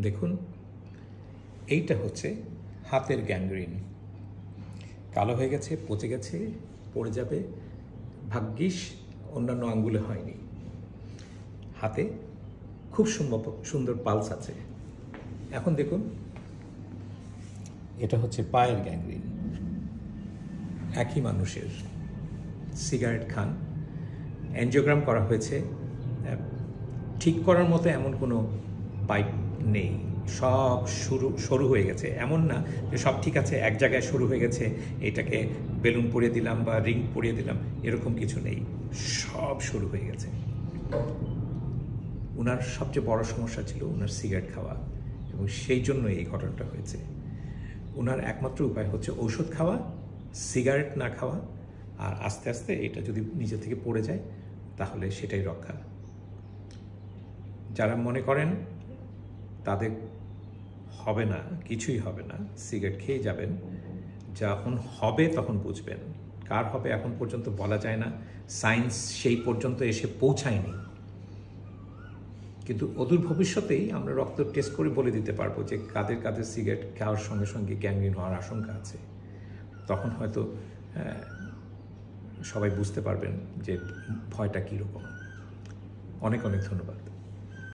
দেখুন, এইটা হচ্ছে হাতের গ্যাংগ্রিন। কালো হয়ে গেছে, পচে গেছে, পড়ে যাবে। ভাগ্যিস অন্যান্য আঙ্গুলে হয়নি। হাতে খুব সুন্দর পালস আছে। এখন দেখুন, এটা হচ্ছে পায়ের গ্যাংগ্রিন। একই মানুষের, সিগারেট খান, অ্যাঞ্জিওগ্রাম করা হয়েছে, ঠিক করার মতো এমন কোনো পাইপ নেই, সব সরু হয়ে গেছে। এমন না যে সব ঠিক আছে, এক জায়গায় শুরু হয়ে গেছে, এটাকে বেলুন পরিয়ে দিলাম বা রিং পরিয়ে দিলাম, এরকম কিছু নেই, সব শুরু হয়ে গেছে। ওনার সবচেয়ে বড় সমস্যা ছিল ওনার সিগারেট খাওয়া, এবং সেই জন্য এই ঘটনাটা হয়েছে। ওনার একমাত্র উপায় হচ্ছে ঔষধ খাওয়া, সিগারেট না খাওয়া, আর আস্তে আস্তে এটা যদি নিজে থেকে পড়ে যায় তাহলে সেটাই রক্ষা। যারা মনে করেন তাদের হবে না, কিছুই হবে না, সিগারেট খেয়ে যাবেন, যখন হবে তখন বুঝবেন। কার হবে এখন পর্যন্ত বলা যায় না, সায়েন্স সেই পর্যন্ত এসে পৌঁছায়নি। কিন্তু অদূর ভবিষ্যতেই আমরা রক্ত টেস্ট করে বলে দিতে পারবো যে কাদের কাদের সিগারেট খাওয়ার সঙ্গে সঙ্গে গ্যাংগ্রিন হওয়ার আশঙ্কা আছে। তখন হয়তো সবাই বুঝতে পারবেন যে ভয়টা কীরকম। অনেক অনেক ধন্যবাদ।